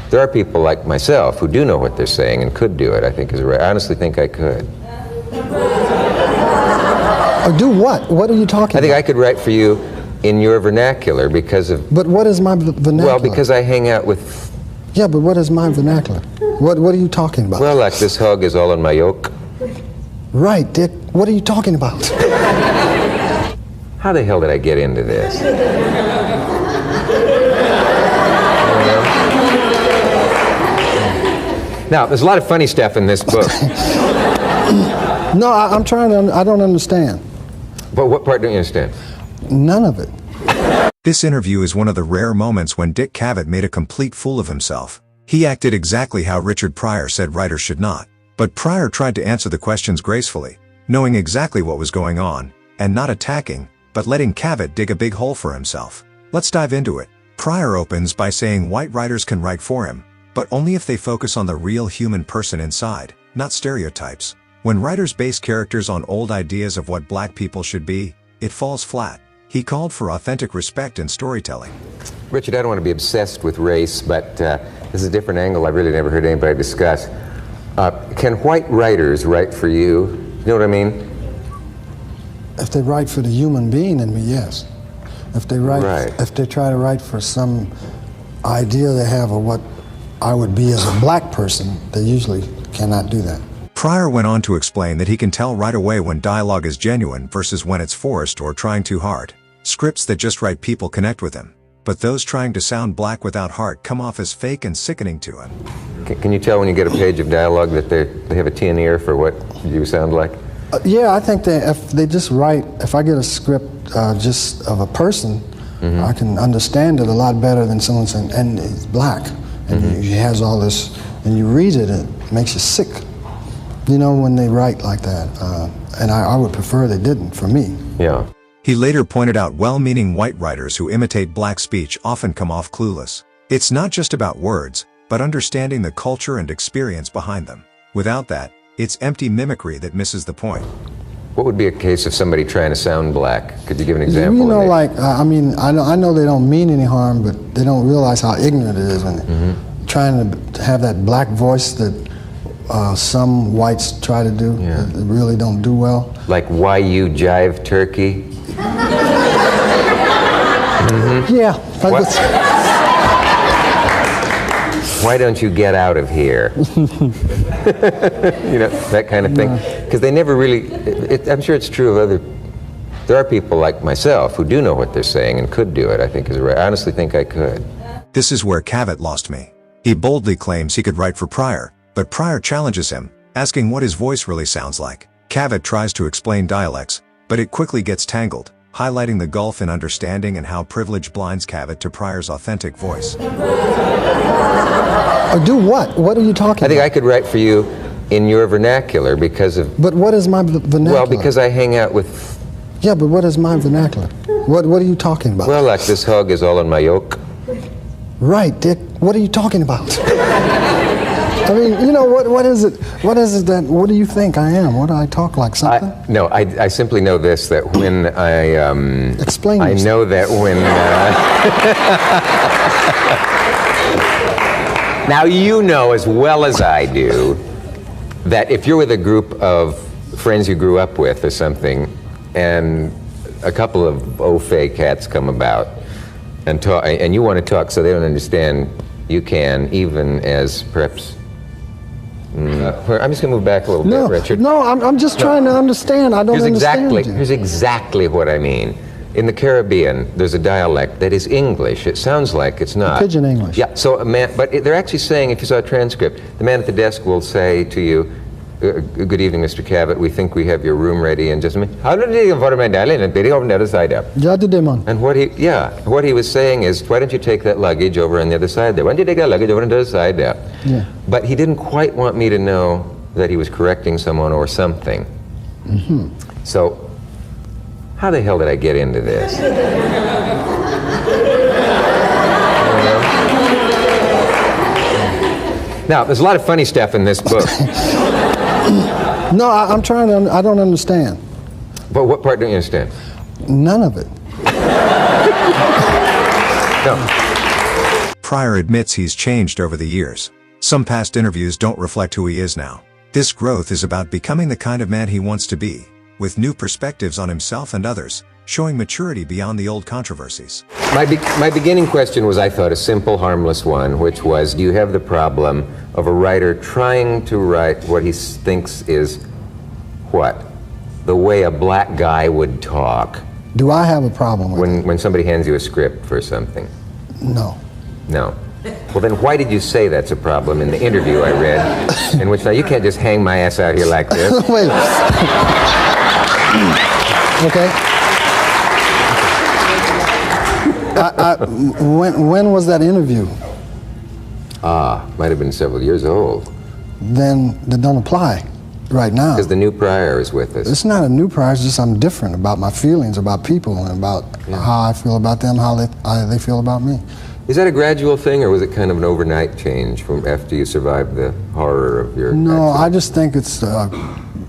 There are people like myself who do know what they're saying and could do it, I think is right. I honestly think I could. Do what? What are you talking about? I think I could write for you in your vernacular because of... But what is my vernacular? Well, because I hang out with... Yeah, but what is my vernacular? What are you talking about? Well, like this hog is all on my yoke. Right, Dick. What are you talking about? How the hell did I get into this? Now, there's a lot of funny stuff in this book. No, I'm trying to... I don't understand. But what part don't you understand? None of it. This interview is one of the rare moments when Dick Cavett made a complete fool of himself. He acted exactly how Richard Pryor said writers should not. But Pryor tried to answer the questions gracefully, knowing exactly what was going on, and not attacking, but letting Cavett dig a big hole for himself. Let's dive into it. Pryor opens by saying white writers can write for him, but only if they focus on the real human person inside, not stereotypes. When writers base characters on old ideas of what black people should be, it falls flat. He called for authentic respect in storytelling. Richard, I don't want to be obsessed with race, but this is a different angle I've really never heard anybody discuss. Can white writers write for you? You know what I mean? If they write for the human being in me, yes. If they write, right. If they try to write for some idea they have of what I would be as a black person, they usually cannot do that. Pryor went on to explain that he can tell right away when dialogue is genuine versus when it's forced or trying too hard. Scripts that just right people connect with him, but those trying to sound black without heart come off as fake and sickening to him. Can you tell when you get a page of dialogue that they have a tin ear for what you sound like? Yeah, I think if they just write, if I get a script just of a person, I can understand it a lot better than someone saying, and he's black, and he has all this, and you read it, it makes you sick. You know, when they write like that, and I would prefer they didn't, for me. Yeah. He later pointed out well-meaning white writers who imitate black speech often come off clueless. It's not just about words, but understanding the culture and experience behind them. Without that, it's empty mimicry that misses the point. What would be a case of somebody trying to sound black? Could you give an example? You know, like, I mean, I know they don't mean any harm, but they don't realize how ignorant it is when they're trying to have that black voice that some whites try to do, that really don't do well. Like, why you jive turkey? Yeah. Why don't you get out of here? You know, that kind of thing. Because they never really, I'm sure it's true of other, there are people like myself who do know what they're saying and could do it, I think is right. I honestly think I could. This is where Cavett lost me. He boldly claims he could write for Pryor, but Pryor challenges him, asking what his voice really sounds like. Cavett tries to explain dialects, but it quickly gets tangled, highlighting the gulf in understanding and how privilege blinds Cavett to Pryor's authentic voice. Do what? What are you talking about? I think I could write for you in your vernacular because of... But what is my vernacular? Well, because I hang out with... Yeah, but what is my vernacular? What are you talking about? Well, like this hog is all on my yoke. Right, Dick. What are you talking about? I mean, you know, what is it? What is it that, what do you think I am? What do I talk like, something? No, I simply know this, that when I... Explain I yourself. know that when... Now, you know as well as I do that if you're with a group of friends you grew up with or something, and a couple of au fait cats come about and talk, and you want to talk so they don't understand, you can, even as perhaps... I'm just going to move back a little bit, Richard. No, I'm just trying to understand. I don't understand you. Here's exactly what I mean. In the Caribbean, there's a dialect that is English. It sounds like it's not. Pidgin English. Yeah, so a man, but they're actually saying, if you saw a transcript, the man at the desk will say to you, good evening, Mr. Cavett, we think we have your room ready in just a minute. How did you for my darling? And on the other side up. And what he was saying is, why don't you take that luggage over on the other side there? Why don't you take that luggage over on the other side there? Yeah. But he didn't quite want me to know that he was correcting someone or something. So, how the hell did I get into this? Now, there's a lot of funny stuff in this book. No, I'm trying to, I don't understand. But what part don't you understand? None of it. No. Pryor admits he's changed over the years. Some past interviews don't reflect who he is now. This growth is about becoming the kind of man he wants to be, with new perspectives on himself and others, showing maturity beyond the old controversies. My beginning question was, I thought, a simple, harmless one, which was, do you have the problem of a writer trying to write what he thinks is, what? The way a black guy would talk. Do I have a problem with it? When somebody hands you a script for something? No. No. Well, then why did you say that's a problem in the interview I read, in which, now you can't just hang my ass out here like this. Wait. Okay. When was that interview? Might have been several years old. Then that don't apply right now. Because the new Pryor is with us. It's not a new Pryor, it's just I'm different about my feelings about people and about how I feel about them, how they feel about me. Is that a gradual thing, or was it kind of an overnight change from after you survived the horror of your No, accident? I just think it's,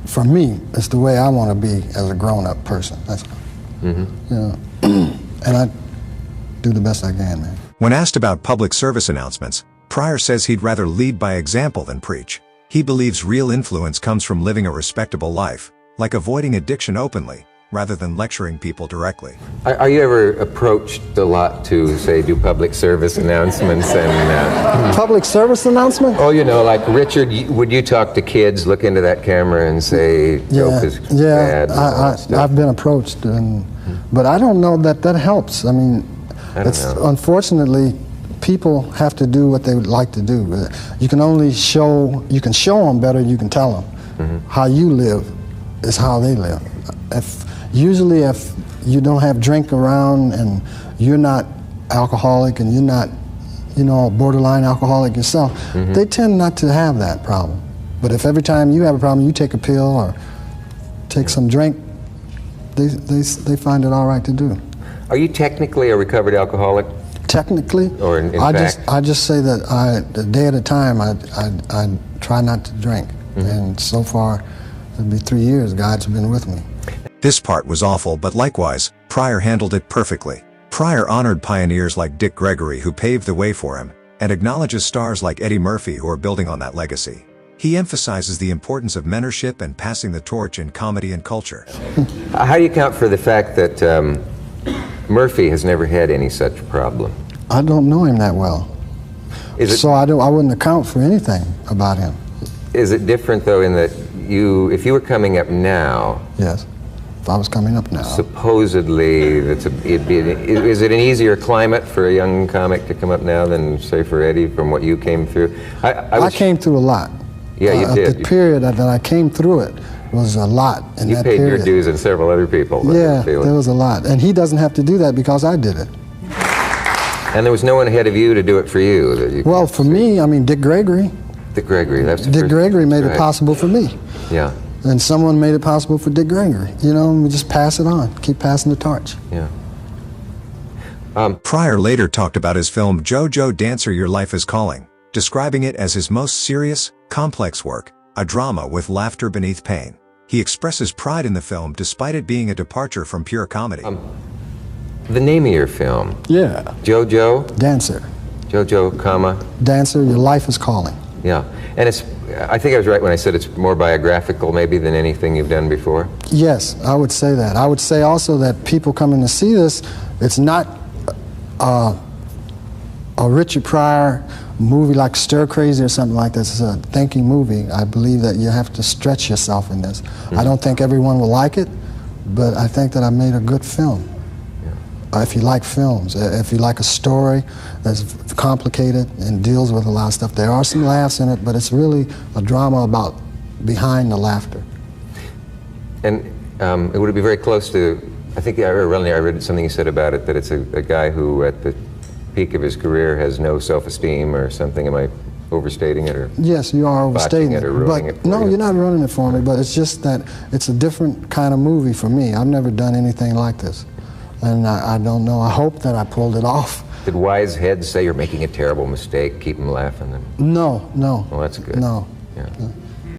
for me, it's the way I want to be as a grown-up person. That's all. Mm-hmm. You know, and I do the best I can, man. When asked about public service announcements, Pryor says he'd rather lead by example than preach. He believes real influence comes from living a respectable life, like avoiding addiction openly, rather than lecturing people directly. Are you ever approached a lot to, say, do public service announcements and... Public service announcement? Oh, you know, like, Richard, would you talk to kids, look into that camera and say, joke is bad? I've been approached, but I don't know that helps. I mean, unfortunately, people have to do what they would like to do. You can only show them better, you can tell them. Mm-hmm. How you live is how they live. Usually if you don't have drink around and you're not alcoholic and you're not, borderline alcoholic yourself, they tend not to have that problem. But if every time you have a problem, you take a pill or take some drink, they find it all right to do. Are you technically a recovered alcoholic? Technically? Or in fact? I just say that a day at a time, I try not to drink. And so far, it'll be 3 years, God's been with me. This part was awful, but likewise, Pryor handled it perfectly. Pryor honored pioneers like Dick Gregory who paved the way for him, and acknowledges stars like Eddie Murphy who are building on that legacy. He emphasizes the importance of mentorship and passing the torch in comedy and culture. How do you account for the fact that Murphy has never had any such problem? I don't know him that well. So I wouldn't account for anything about him. Is it different, though, in that if you were coming up now... Yes. If I was coming up now. Supposedly, is it an easier climate for a young comic to come up now than, say, for Eddie, from what you came through? I came through a lot. Yeah, you did. The period that I came through it was a lot in that period. You paid your dues and several other people. Yeah, there was a lot. And he doesn't have to do that because I did it. And there was no one ahead of you to do it for you? Well, for me, I mean, Dick Gregory. Dick Gregory, that's the Dick first, Gregory made it possible for me. Yeah. And someone made it possible for Dick Gregory. We just pass it on, keep passing the torch. Yeah. Pryor later talked about his film JoJo Dancer Your Life is Calling, describing it as his most serious, complex work, a drama with laughter beneath pain. He expresses pride in the film despite it being a departure from pure comedy. The name of your film? Yeah. JoJo? Dancer. JoJo, comma? Dancer, Your Life is Calling. Yeah. And I think I was right when I said it's more biographical maybe than anything you've done before? Yes, I would say that. I would say also that people coming to see this, it's not a Richard Pryor movie like Stir Crazy or something like that. It's a thinking movie. I believe that you have to stretch yourself in this. I don't think everyone will like it, but I think that I made a good film. If you like films, if you like a story that's complicated and deals with a lot of stuff, there are some laughs in it, but it's really a drama about behind the laughter. And it would be very close to, I think I read something you said about it, that it's a guy who at the peak of his career has no self-esteem or something. Am I overstating it? Or yes, you are overstating it. Or ruining it for no, you? You're not ruining it for me, but it's just that it's a different kind of movie for me. I've never done anything like this. And I don't know, I hope that I pulled it off. Did wise heads say you're making a terrible mistake, keep them laughing? No. Well, that's good. No. Yeah.